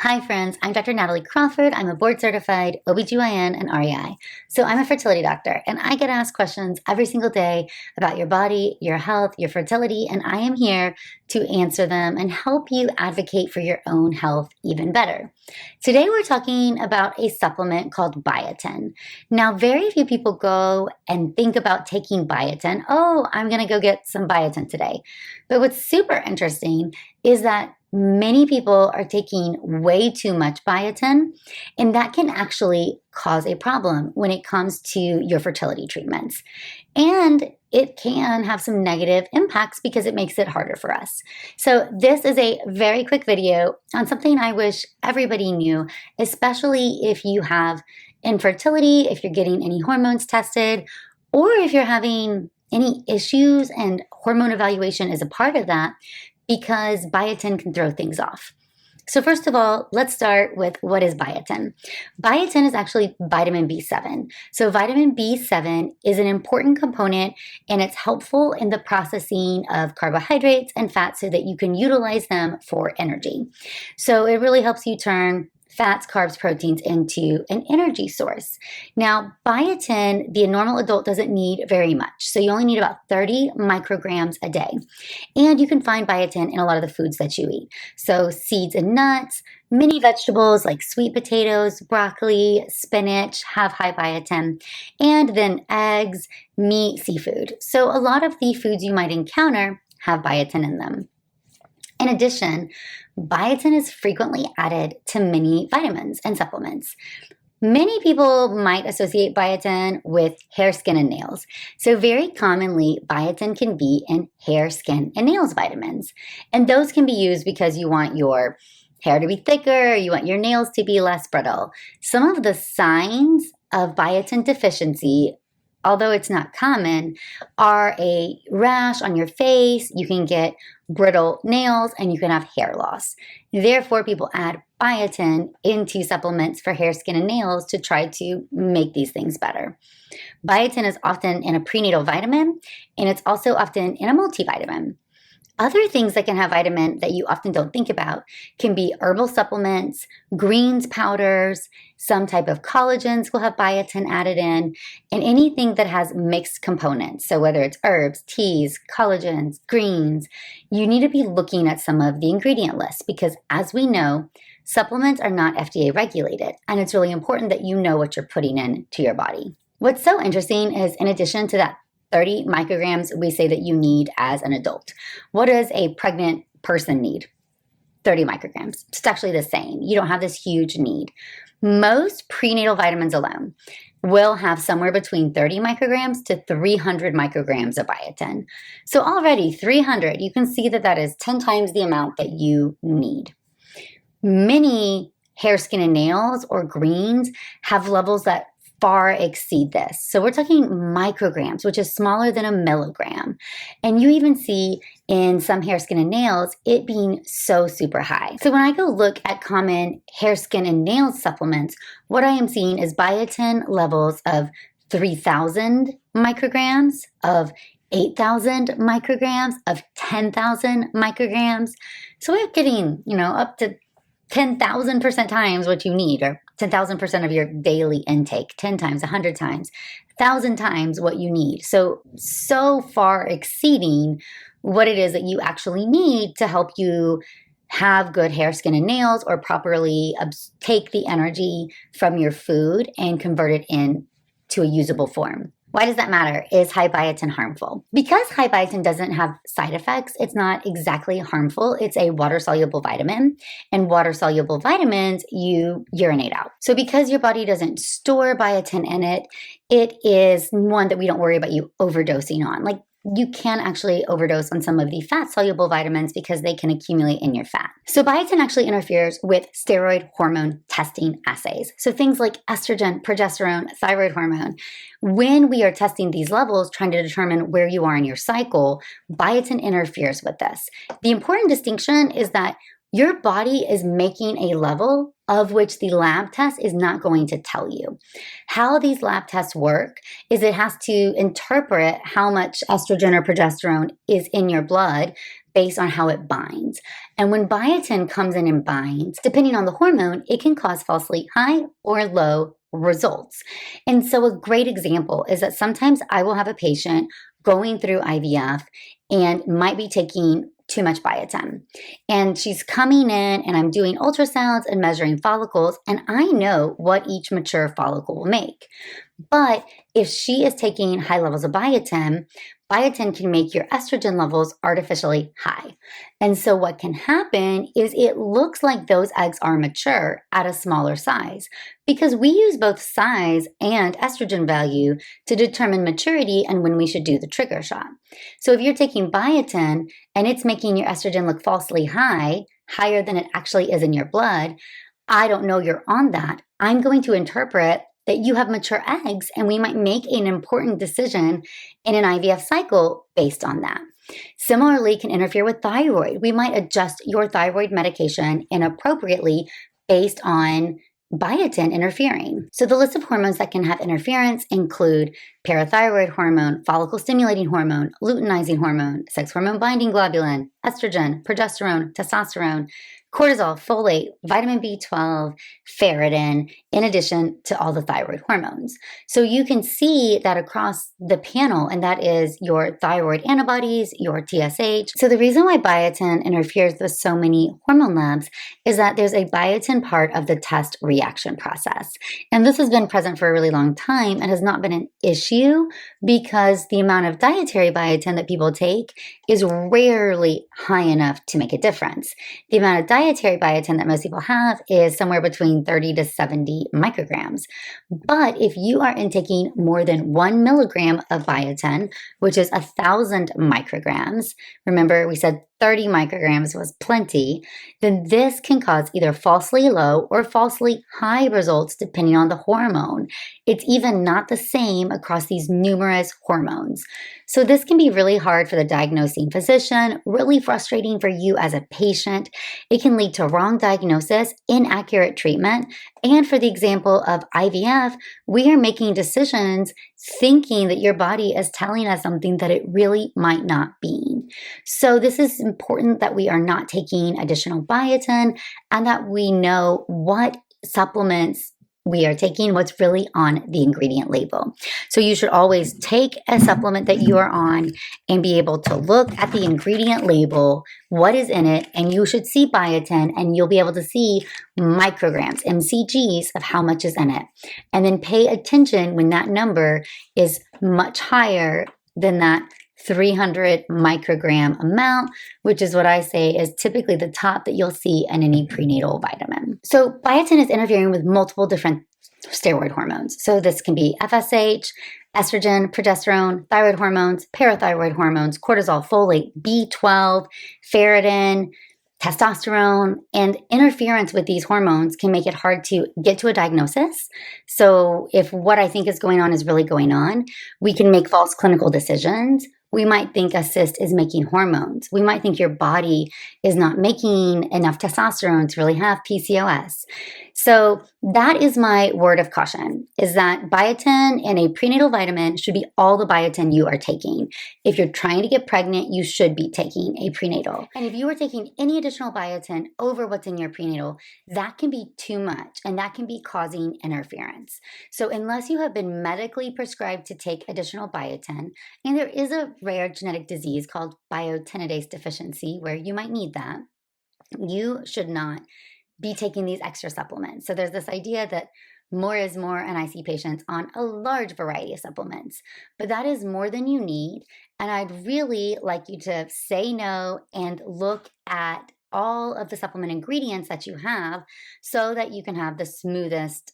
Hi friends, I'm Dr. Natalie Crawford. I'm a board certified OBGYN and REI. So I'm a fertility doctor and I get asked questions every single day about your body, your health, your fertility, and I am here to answer them and help you advocate for your own health even better. Today we're talking about a supplement called Biotin. Now, very few people go and think about taking Biotin. Oh, I'm going to go get some Biotin today. But what's super interesting is that many people are taking way too much biotin, and that can actually cause a problem when it comes to your fertility treatments. And it can have some negative impacts because it makes it harder for us. So this is a very quick video on something I wish everybody knew, especially if you have infertility, if you're getting any hormones tested, or if you're having any issues and hormone evaluation is a part of that, because biotin can throw things off. So first of all, let's start with what is biotin. Biotin is actually vitamin B7. So vitamin B7 is an important component and it's helpful in the processing of carbohydrates and fats so that you can utilize them for energy. So it really helps you turn fats, carbs, proteins into an energy source. Now, biotin, the normal adult doesn't need very much. So you only need about 30 micrograms a day. And you can find biotin in a lot of the foods that you eat. So seeds and nuts, many vegetables like sweet potatoes, broccoli, spinach have high biotin, and then eggs, meat, seafood. So a lot of the foods you might encounter have biotin in them. In addition, biotin is frequently added to many vitamins and supplements. Many people might associate biotin with hair, skin, and nails. So very commonly, biotin can be in hair, skin, and nails vitamins. And those can be used because you want your hair to be thicker, you want your nails to be less brittle. Some of the signs of biotin deficiency, although it's not common, are a rash on your face, you can get brittle nails, and you can have hair loss. Therefore, people add biotin into supplements for hair, skin, and nails to try to make these things better. Biotin is often in a prenatal vitamin, and it's also often in a multivitamin. Other things that can have vitamin that you often don't think about can be herbal supplements, greens powders, some type of collagens will have biotin added in, and anything that has mixed components. So whether it's herbs, teas, collagens, greens, you need to be looking at some of the ingredient lists because as we know, supplements are not FDA regulated, and it's really important that you know what you're putting into your body. What's so interesting is in addition to that 30 micrograms we say that you need as an adult. What does a pregnant person need? 30 micrograms. It's actually the same. You don't have this huge need. Most prenatal vitamins alone will have somewhere between 30 micrograms to 300 micrograms of biotin. So already 300, you can see that that is 10 times the amount that you need. Many hair, skin, and nails or greens have levels that far exceed this. So we're talking micrograms, which is smaller than a milligram. And you even see in some hair, skin, and nails, it being so super high. So when I go look at common hair, skin, and nail supplements, what I am seeing is biotin levels of 3,000 micrograms, of 8,000 micrograms, of 10,000 micrograms. So we're getting, up to 10,000% times what you need, or 10,000% of your daily intake, 10 times, 100 times, 1,000 times what you need. So far exceeding what it is that you actually need to help you have good hair, skin, and nails, or properly take the energy from your food and convert it into a usable form. Why does that matter? Is high biotin harmful? Because high biotin doesn't have side effects, it's not exactly harmful. It's a water-soluble vitamin, and water-soluble vitamins you urinate out. So because your body doesn't store biotin in it, it is one that we don't worry about you overdosing on. Like you can actually overdose on some of the fat-soluble vitamins because they can accumulate in your fat. So biotin actually interferes with steroid hormone testing assays. So things like estrogen, progesterone, thyroid hormone. When we are testing these levels, trying to determine where you are in your cycle, biotin interferes with this. The important distinction is that your body is making a level of which the lab test is not going to tell you. How these lab tests work is it has to interpret how much estrogen or progesterone is in your blood based on how it binds. And when biotin comes in and binds, depending on the hormone, it can cause falsely high or low results. And so a great example is that sometimes I will have a patient going through IVF and might be taking too much biotin. And she's coming in and I'm doing ultrasounds and measuring follicles, and I know what each mature follicle will make. But if she is taking high levels of biotin, biotin can make your estrogen levels artificially high. And so what can happen is it looks like those eggs are mature at a smaller size because we use both size and estrogen value to determine maturity and when we should do the trigger shot. So if you're taking biotin and it's making your estrogen look falsely high, higher than it actually is in your blood, I don't know you're on that. I'm going to interpret that you have mature eggs, and we might make an important decision in an IVF cycle based on that. Similarly, can interfere with thyroid. We might adjust your thyroid medication inappropriately based on biotin interfering. So the list of hormones that can have interference include parathyroid hormone, follicle stimulating hormone, luteinizing hormone, sex hormone binding globulin, estrogen, progesterone, testosterone, cortisol, folate, vitamin B12, ferritin, in addition to all the thyroid hormones. So you can see that across the panel, and that is your thyroid antibodies, your TSH. So the reason why biotin interferes with so many hormone labs is that there's a biotin part of the test reaction process. And this has been present for a really long time and has not been an issue because the amount of dietary biotin that people take is rarely high enough to make a difference. The amount of dietary biotin that most people have is somewhere between 30 to 70 micrograms. But if you are intaking more than 1 milligram of biotin, which is 1,000 micrograms, remember we said 30 micrograms was plenty, then this can cause either falsely low or falsely high results depending on the hormone. It's even not the same across these numerous hormones. So this can be really hard for the diagnosing physician, really frustrating for you as a patient. It can lead to wrong diagnosis, inaccurate treatment, and for the example of IVF, we are making decisions thinking that your body is telling us something that it really might not be. So this is important that we are not taking additional biotin and that we know what supplements we are taking, what's really on the ingredient label. So you should always take a supplement that you are on and be able to look at the ingredient label, what is in it, and you should see biotin and you'll be able to see micrograms, MCGs of how much is in it. And then pay attention when that number is much higher than that 300 microgram amount, which is what I say is typically the top that you'll see in any prenatal vitamin. So biotin is interfering with multiple different steroid hormones. So this can be FSH, estrogen, progesterone, thyroid hormones, parathyroid hormones, cortisol, folate, B12, ferritin, testosterone, and interference with these hormones can make it hard to get to a diagnosis. So if what I think is going on is really going on, we can make false clinical decisions. We might think a cyst is making hormones. We might think your body is not making enough testosterone to really have PCOS. So that is my word of caution, is that biotin in a prenatal vitamin should be all the biotin you are taking. If you're trying to get pregnant, you should be taking a prenatal. And if you are taking any additional biotin over what's in your prenatal, that can be too much and that can be causing interference. So unless you have been medically prescribed to take additional biotin, and there is a rare genetic disease called biotinidase deficiency where you might need that, you should not be taking these extra supplements. So there's this idea that more is more, and I see patients on a large variety of supplements, but that is more than you need. And I'd really like you to say no and look at all of the supplement ingredients that you have so that you can have the smoothest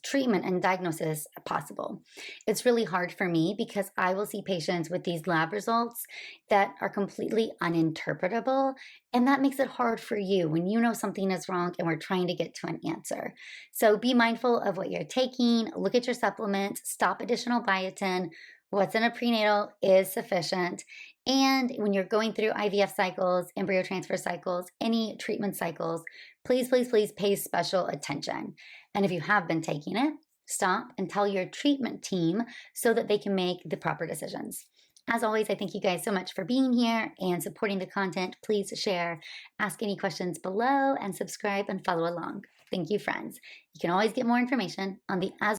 treatment and diagnosis possible. It's really hard for me because I will see patients with these lab results that are completely uninterpretable, and that makes it hard for you when you know something is wrong and we're trying to get to an answer. So be mindful of what you're taking, look at your supplements, stop additional biotin. What's in a prenatal is sufficient. And when you're going through IVF cycles, embryo transfer cycles, any treatment cycles, please, please, please pay special attention. And if you have been taking it, stop and tell your treatment team so that they can make the proper decisions. As always, I thank you guys so much for being here and supporting the content. Please share, ask any questions below, and subscribe and follow along. Thank you, friends. You can always get more information on the As